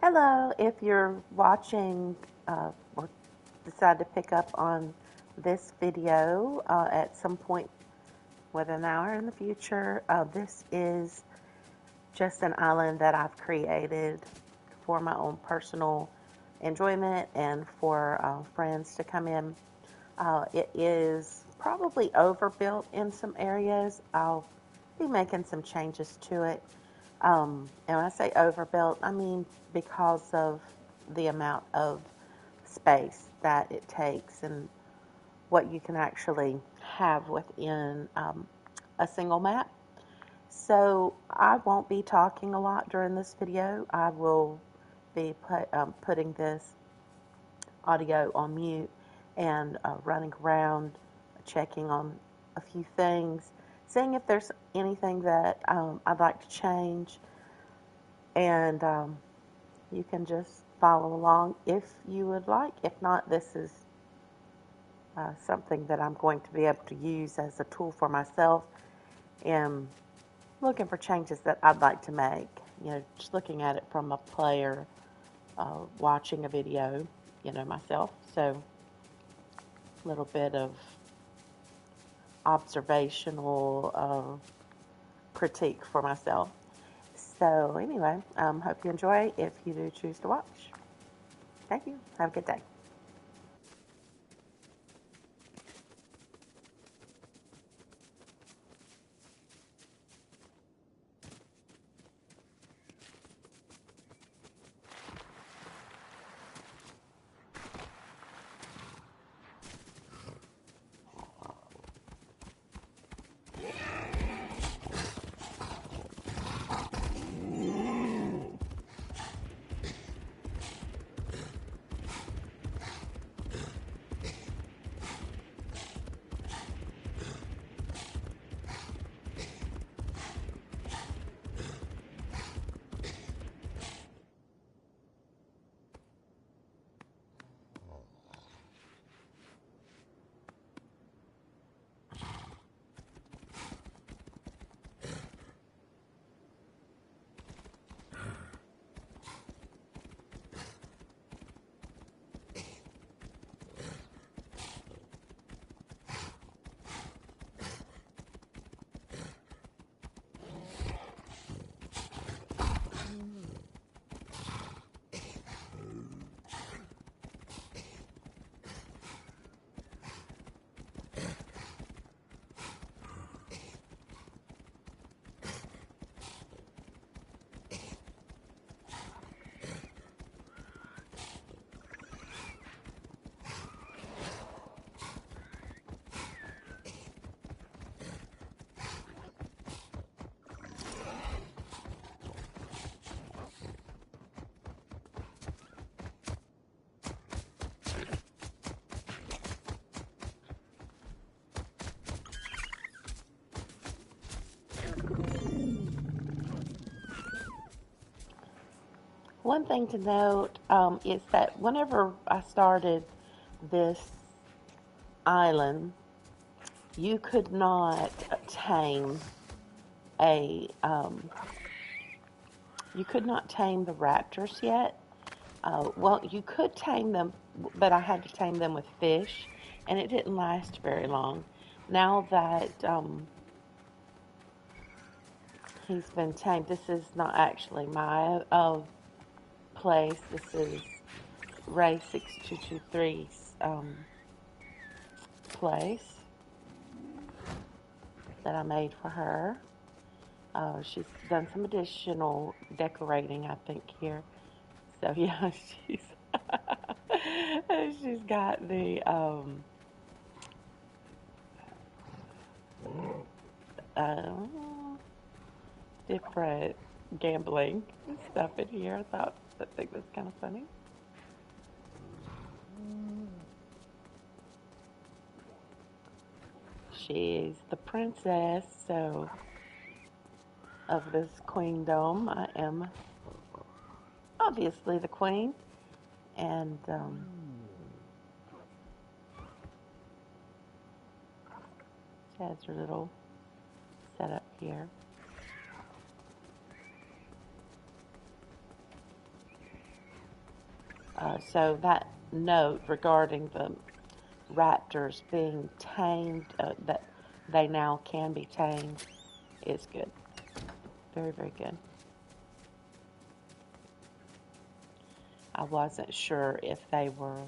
Hello, if you're watching or decide to pick up on this video at some point within an hour in the future, this is just an island that I've created for my own personal enjoyment and for friends to come in. It is probably overbuilt in some areas. I'll be making some changes to it. And when I say overbuilt, I mean because of the amount of space that it takes and what you can actually have within a single map. So I won't be talking a lot during this video. I will be putting this audio on mute and running around, checking on a few things, seeing if there's anything that I'd like to change. And you can just follow along if you would like. If not, this is something that I'm going to be able to use as a tool for myself and looking for changes that I'd like to make. Just looking at it from a player watching a video, myself. So a little bit of observational critique for myself. So anyway, hope you enjoy if you do choose to watch. Thank you. Have a good day. One thing to note is that whenever I started this island, you could not tame a you could not tame the raptors yet. Well, you could tame them, but I had to tame them with fish, and it didn't last very long. Now that he's been tamed, this is not actually my place. This is Ray 6223's place that I made for her. She's done some additional decorating, I think, here. So yeah, she's got the uh, different gambling stuff in here. I think that's kind of funny. She's the princess, so of this queendom, I am obviously the queen, and she has her little setup here. So that note regarding the raptors being tamed, that they now can be tamed, is good. Very, very good. I wasn't sure if they were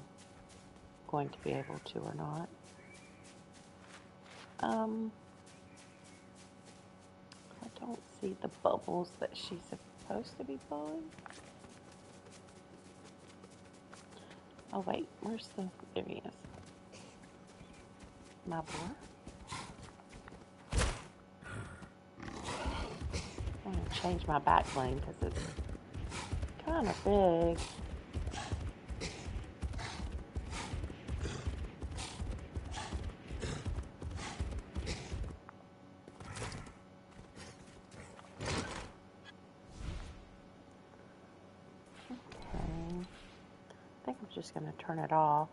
going to be able to or not. I don't see the bubbles that she's supposed to be blowing. Oh wait, where's the, there he is. My boy. I'm going to change my back plane because it's kind of big. Okay. I think I'm just going to turn it off.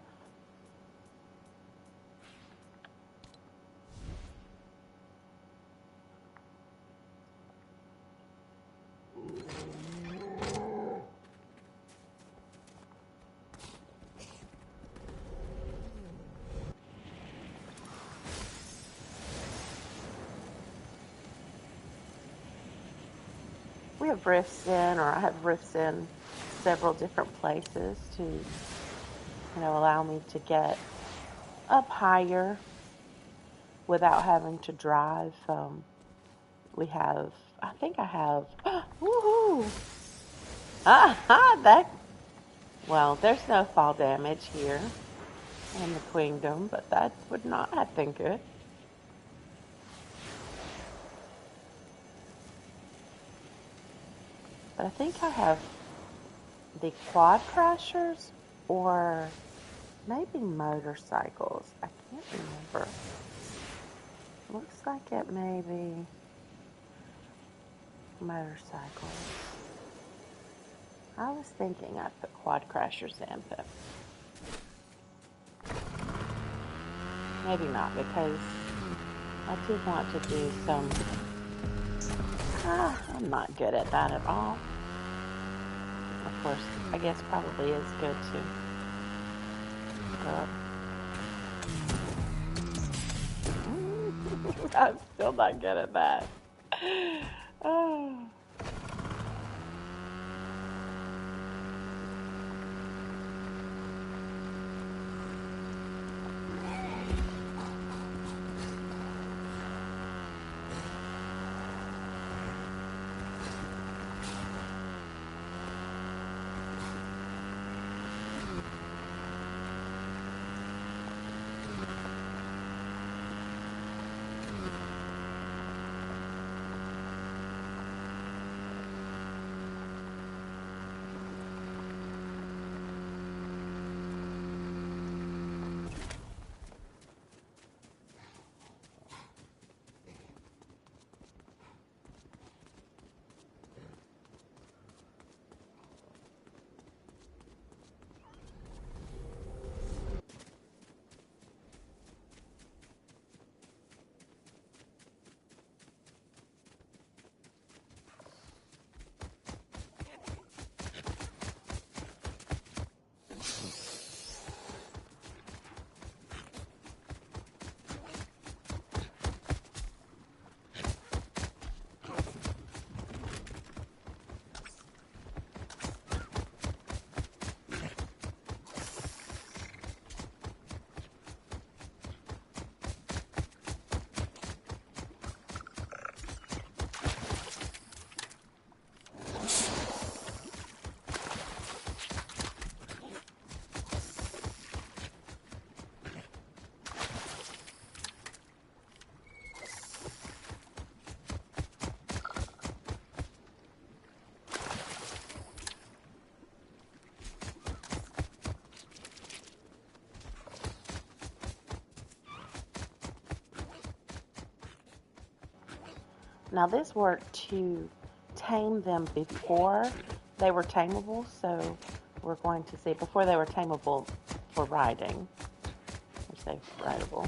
We have rifts in, or I have rifts in several different places to, allow me to get up higher without having to drive. We have, I think I have, woohoo! Well, there's no fall damage here in the Queendom, but that would not have been good. But I think I have the quad crashers or maybe motorcycles. I can't remember. Looks like it may be motorcycles. I was thinking I put quad crashers in, but maybe not, because I do want to do some. I'm not good at that at all. Of course, I guess probably is good to go up. I'm still not good at that. Oh. Now this worked to tame them before they were tameable, so we're going to see before they were tameable for riding. Or say rideable.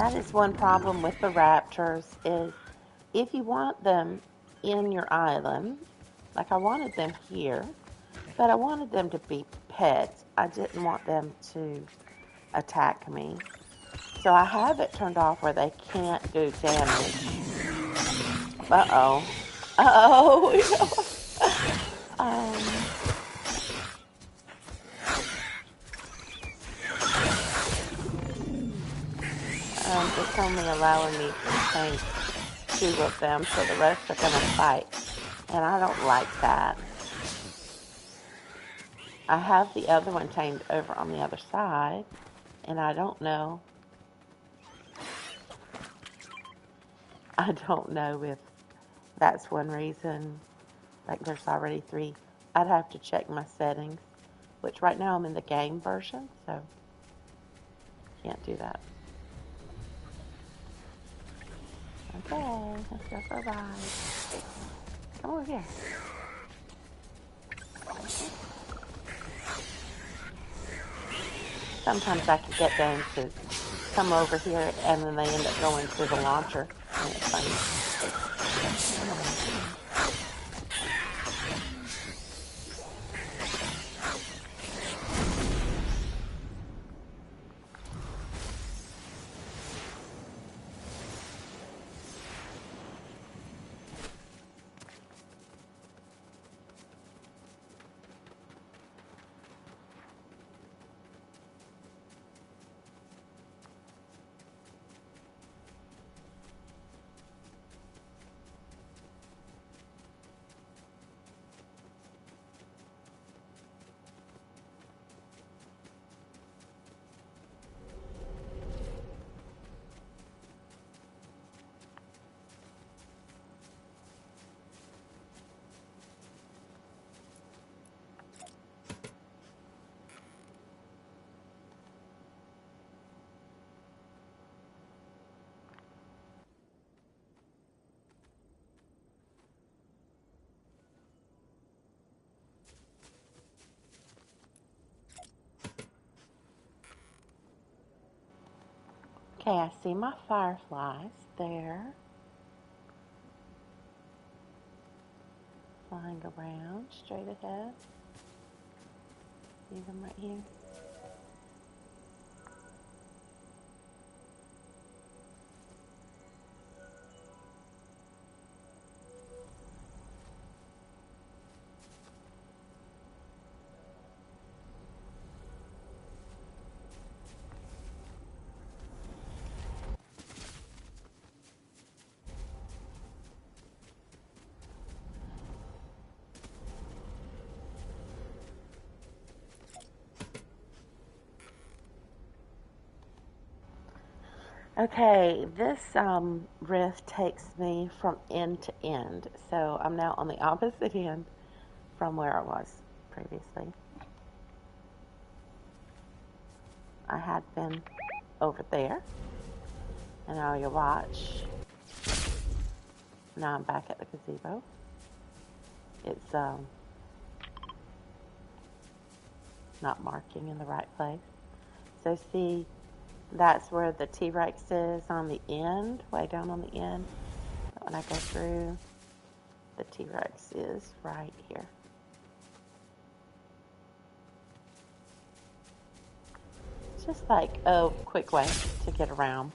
That is one problem with the raptors is if you want them in your island, like I wanted them here, but I wanted them to be pets. I didn't want them to attack me. So I have it turned off where they can't do damage. Uh-oh. Uh-oh. It's only allowing me to change 2 of them, so the rest are going to fight. And I don't like that. I have the other one tamed over on the other side, and I don't know. I don't know if that's one reason. Like there's already 3. I'd have to check my settings, which right now I'm in the game version, so can't do that. Okay, let's go for a ride. Come over here. Sometimes I can get them to come over here, and then they end up going to the launcher, and it's funny. Okay, I see my fireflies there, flying around straight ahead. See them right here. Okay, this rift takes me from end to end, so I'm now on the opposite end from where I was previously. I had been over there, and now you watch. Now I'm back at the gazebo. It's not marking in the right place. So see, that's where the T-Rex is on the end, way down on the end. When I go through, the T-Rex is right here. It's just like a quick way to get around.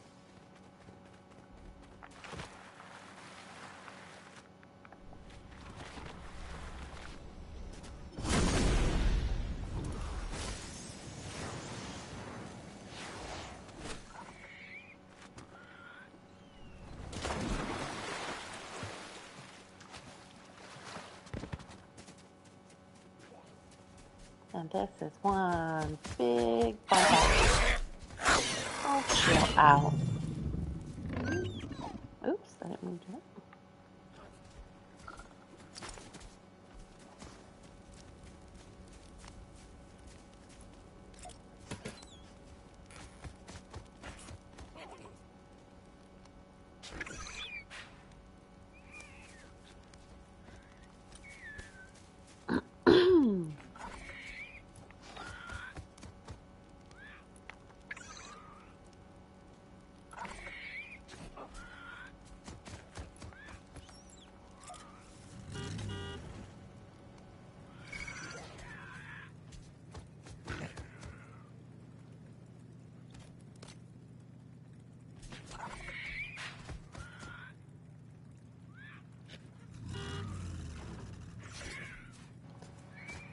And this is one big bump out. Oh, chill out. Oops, I didn't mean to do it.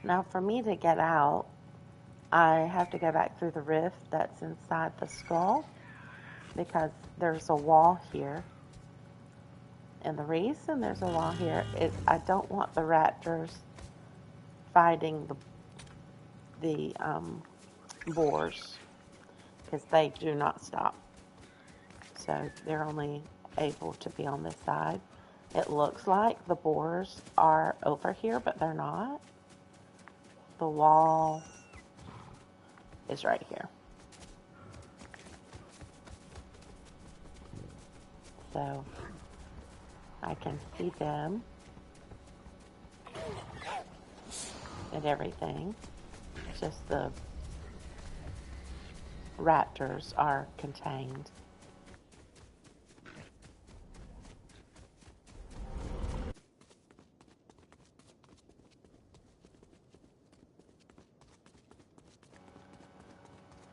Now for me to get out, I have to go back through the rift that's inside the skull because there's a wall here. And the reason there's a wall here is I don't want the raptors fighting the boars because they do not stop. So they're only able to be on this side. It looks like the boars are over here, but they're not. The wall is right here. So I can see them and everything. Just the raptors are contained.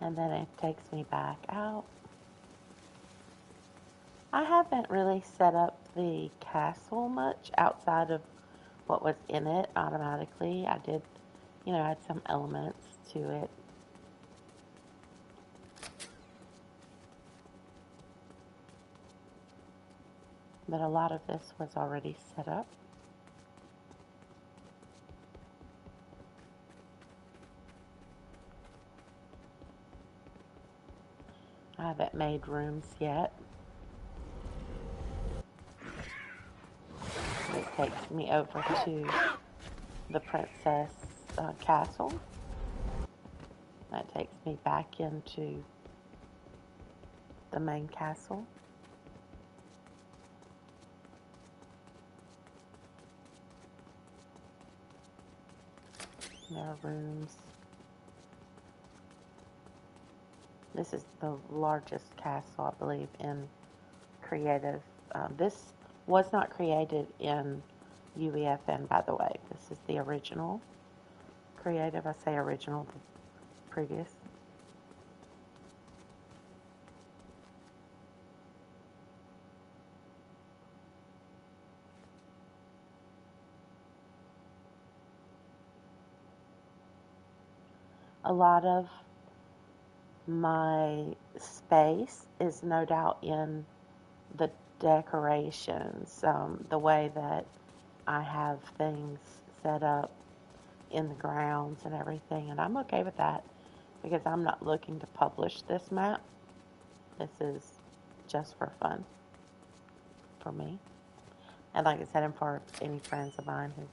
And then it takes me back out. I haven't really set up the castle much outside of what was in it automatically. I did, add some elements to it. But a lot of this was already set up. I haven't made rooms yet. It takes me over to the princess castle. That takes me back into the main castle. There are rooms. This is the largest castle, I believe, in Creative. This was not created in UEFN, by the way. This is the original Creative. I say original, the previous. A lot of my space is no doubt in the decorations, the way that I have things set up in the grounds and everything, and I'm okay with that because I'm not looking to publish this map. This is just for fun for me, and like I said, and for any friends of mine who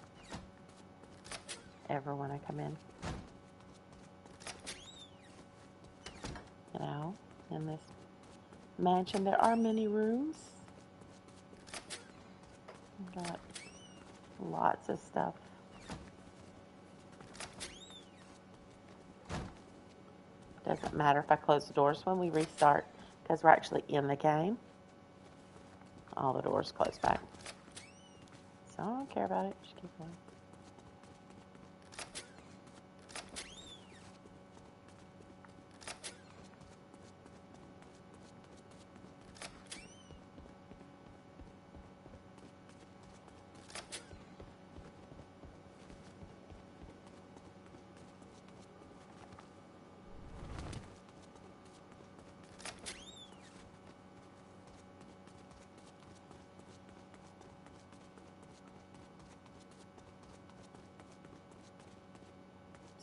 ever want to come in. In this mansion there are many rooms. We've got lots of stuff. Doesn't matter if I close the doors when we restart because we're actually in the game. All the doors close back. So I don't care about it. Just keep going.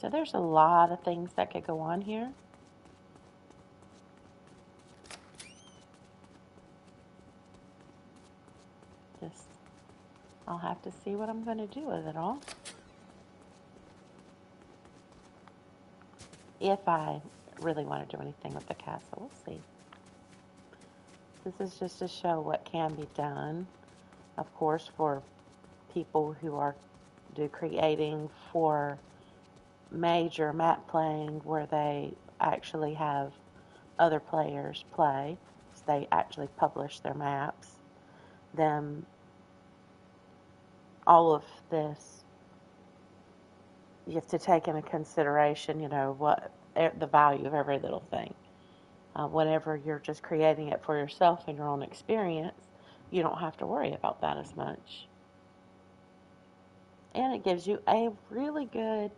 So there's a lot of things that could go on here. I'll have to see what I'm going to do with it all. If I really want to do anything with the castle, we'll see. This is just to show what can be done, of course, for people who do creating for major map playing where they actually have other players play. So they actually publish their maps. Then all of this, you have to take into consideration, what the value of every little thing. Whenever you're just creating it for yourself and your own experience, you don't have to worry about that as much. And it gives you a really good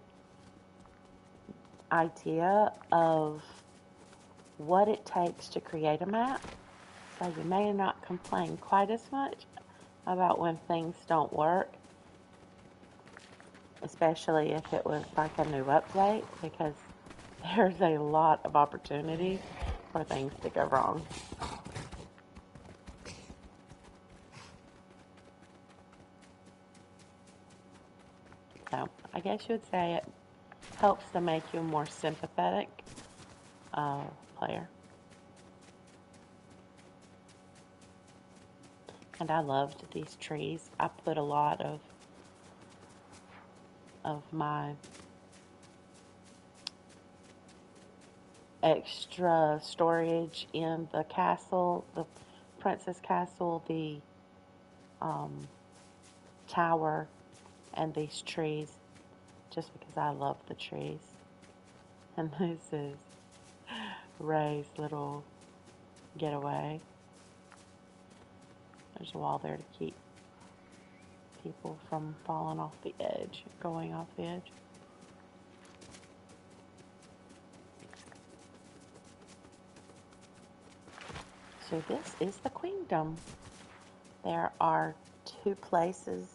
idea of what it takes to create a map. So you may not complain quite as much about when things don't work, especially if it was like a new update, because there's a lot of opportunity for things to go wrong. So I guess you would say it helps to make you a more sympathetic player. And I loved these trees. I put a lot of my extra storage in the castle, the princess castle, the tower, and these trees, just because I love the trees. And this is Ray's little getaway. There's a wall there to keep people from falling off the edge, going off the edge. So this is the Queendom. There are 2 places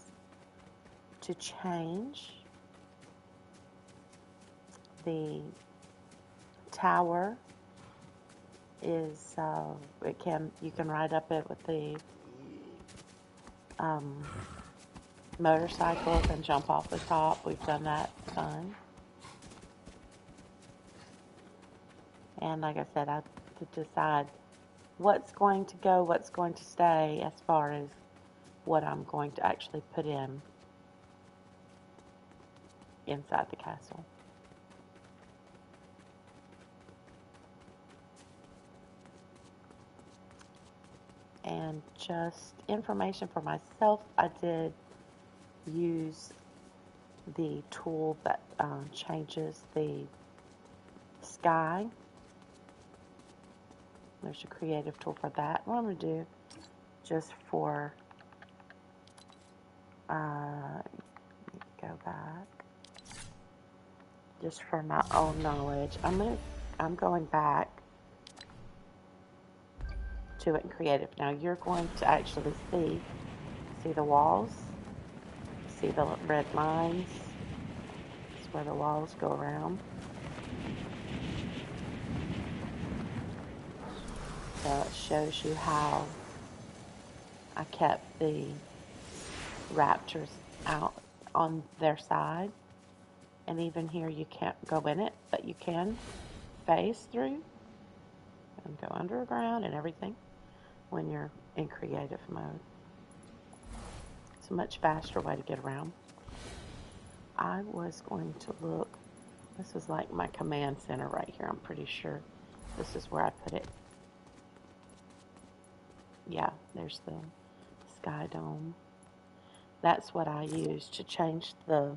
to change. The tower is you can ride up it with the motorcycles and jump off the top. We've done that a ton. And like I said, I have to decide what's going to go, what's going to stay, as far as what I'm going to actually put inside the castle. And just information for myself, I did use the tool that changes the sky. There's a creative tool for that. What I'm going to do, just for, go back, just for my own knowledge, I'm going back to it in creative. Now you're going to actually see the walls, see the red lines. That's where the walls go around. So it shows you how I kept the raptors out on their side. And even here you can't go in it, but you can phase through and go underground and everything when you're in creative mode. It's a much faster way to get around. I was going to look, this is like my command center right here. I'm pretty sure this is where I put it. Yeah, there's the sky dome. That's what I use to change the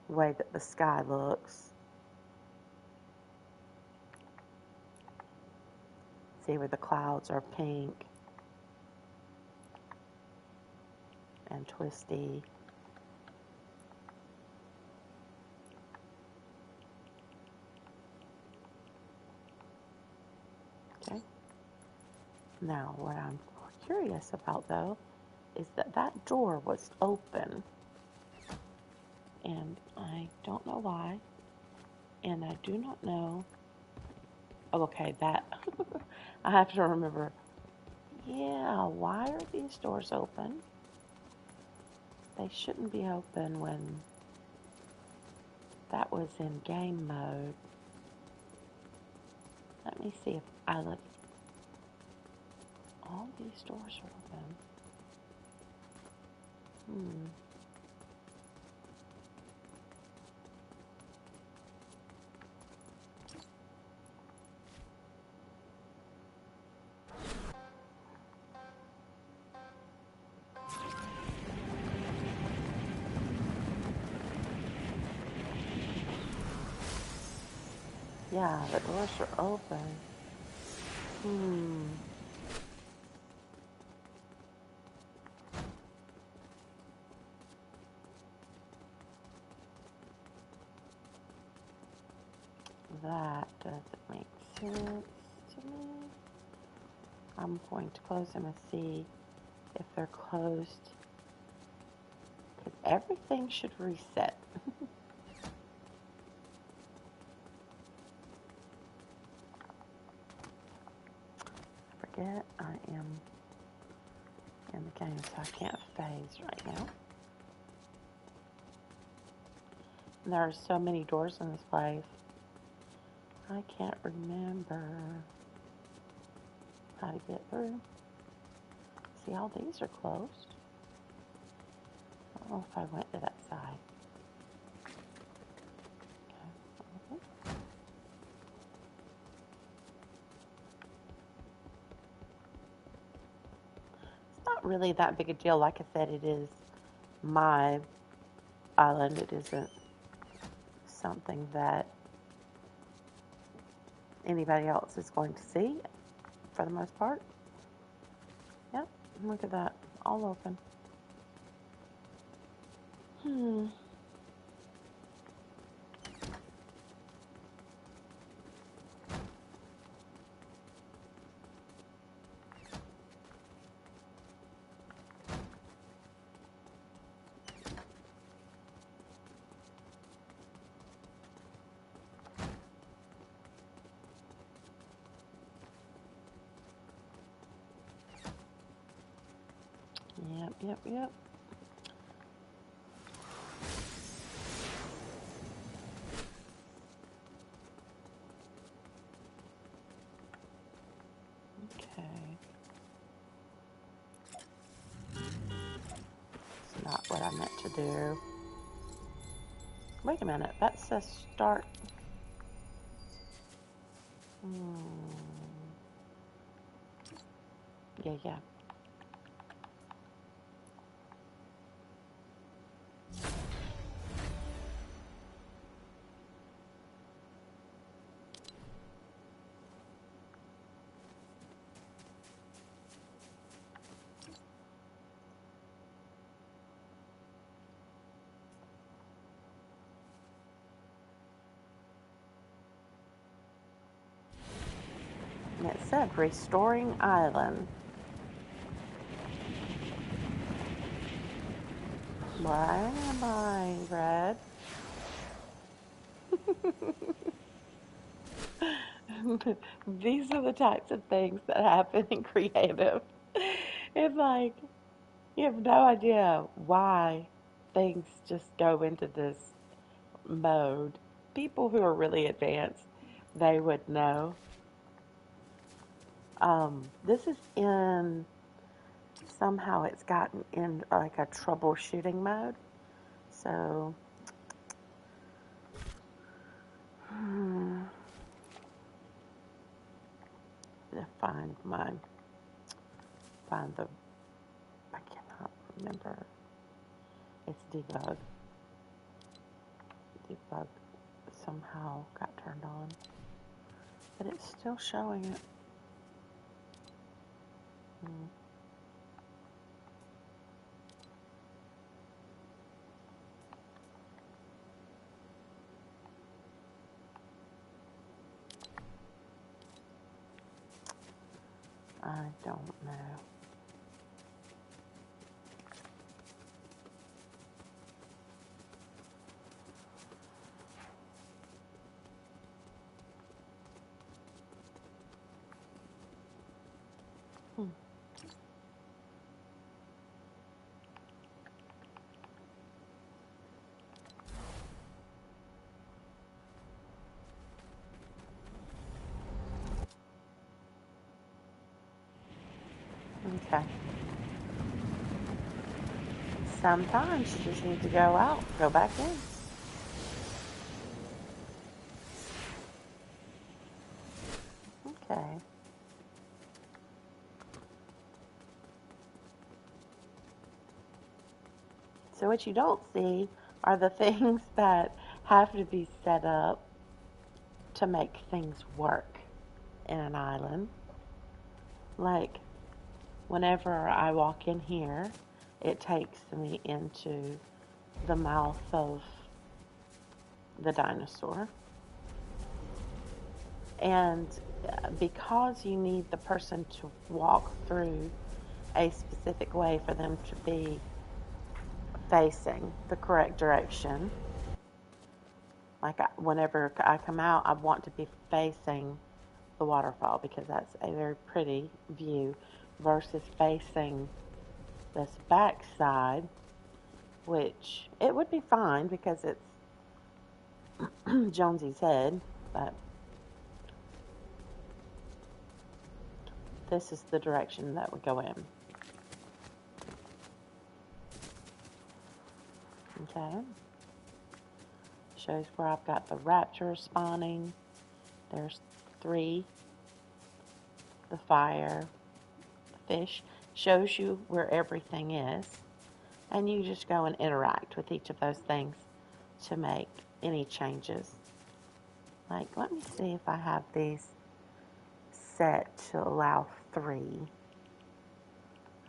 way that the sky looks. See where the clouds are pink and twisty. Okay. Now, what I'm curious about, though, is that door was open. And I don't know why. And I do not know. Oh, okay, that. I have to remember. Yeah, why are these doors open? They shouldn't be open when that was in game mode. Let me see if I look. All these doors are open. Yeah, the doors are open. that doesn't make sense to me. I'm going to close them and see if they're closed. Because everything should reset. I forget I am in the game, so I can't phase right now. And there are so many doors in this place. I can't remember how to get through. See, all these are closed. I don't know if I went to that side. Okay. It's not really that big a deal. Like I said, it is my island. It isn't something that anybody else is going to see for the most part. Yep, look at that. All open. Yep. Okay. It's not what I meant to do. Wait a minute. That says start. Yeah. And it said restoring island. Why am I red? These are the types of things that happen in creative. It's like you have no idea why things just go into this mode. People who are really advanced, they would know. This is in, somehow it's gotten in like a troubleshooting mode. So, to find the, I cannot remember. It's debug. Debug somehow got turned on, but it's still showing it. I don't know. Okay. Sometimes you just need to go out, go back in. Okay. So what you don't see are the things that have to be set up to make things work in an island. Like, whenever I walk in here, it takes me into the mouth of the dinosaur. And because you need the person to walk through a specific way for them to be facing the correct direction, like whenever I come out, I want to be facing the waterfall because that's a very pretty view versus facing this back side, which it would be fine because it's Jonesy's head, but this is the direction that would go in. Okay. Shows where I've got the raptors spawning. There's 3. The fire, the fish. Shows you where everything is. And you just go and interact with each of those things to make any changes. Like, let me see if I have these set to allow 3.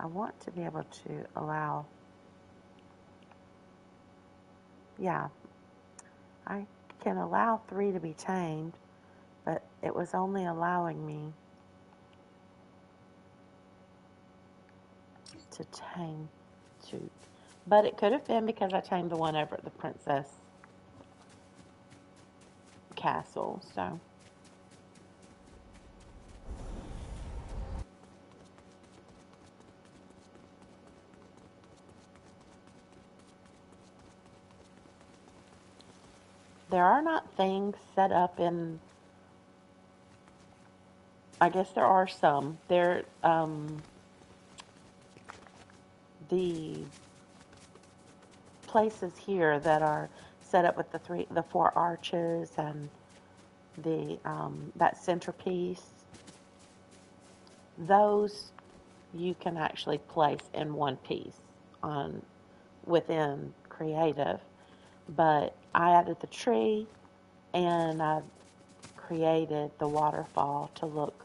I want to be able to allow, yeah, I can allow 3 to be tamed, but it was only allowing me to tame 2. But it could have been because I tamed the one over at the princess castle, so. There are not things set up in, I guess there are some. The places here that are set up with the 4 arches and the that centerpiece, those you can actually place in one piece on within Creative. But I added the tree and I created the waterfall to look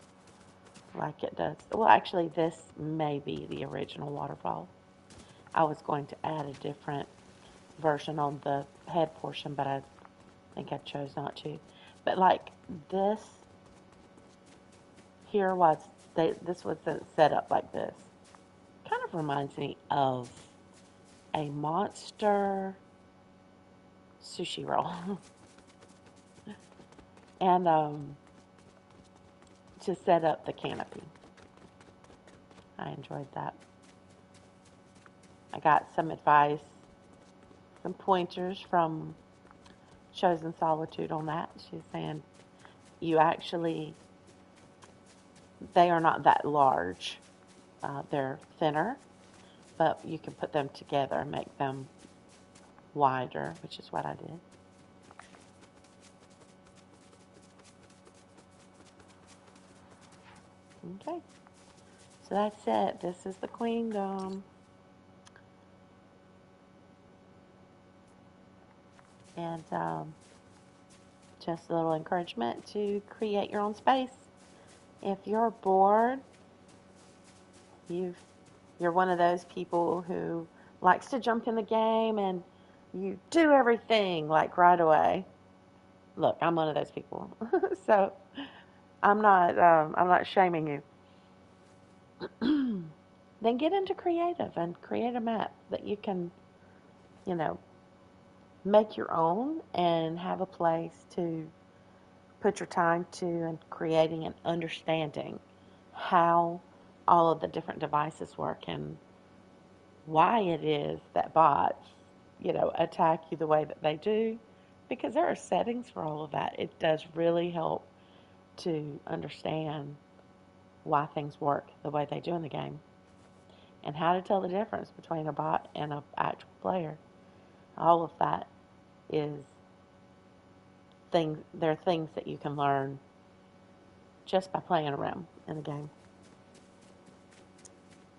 like it does. Well, actually, this may be the original waterfall. I was going to add a different version on the head portion, but I think I chose not to. But like this here was, this was set up like this. Kind of reminds me of a monster sushi roll. And to set up the canopy. I enjoyed that. I got some advice, some pointers from Chosen Solitude on that. She's saying they are not that large. They're thinner, but you can put them together and make them wider, which is what I did. Okay, so that's it. This is the Queendom. And just a little encouragement to create your own space. If you're bored, you're one of those people who likes to jump in the game and you do everything like right away. Look, I'm one of those people. So I'm not shaming you. Then get into creative and create a map that you can, make your own and have a place to put your time to and creating and understanding how all of the different devices work and why it is that bots, attack you the way that they do, because there are settings for all of that. It does really help to understand why things work the way they do in the game and how to tell the difference between a bot and an actual player. All of that is there are things that you can learn just by playing around in the game.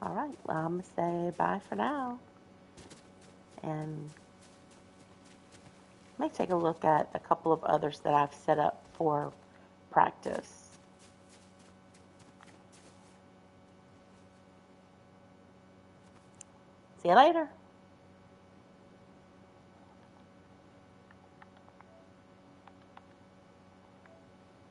All right, well, I'm going to say bye for now. And let me take a look at a couple of others that I've set up for practice. See you later.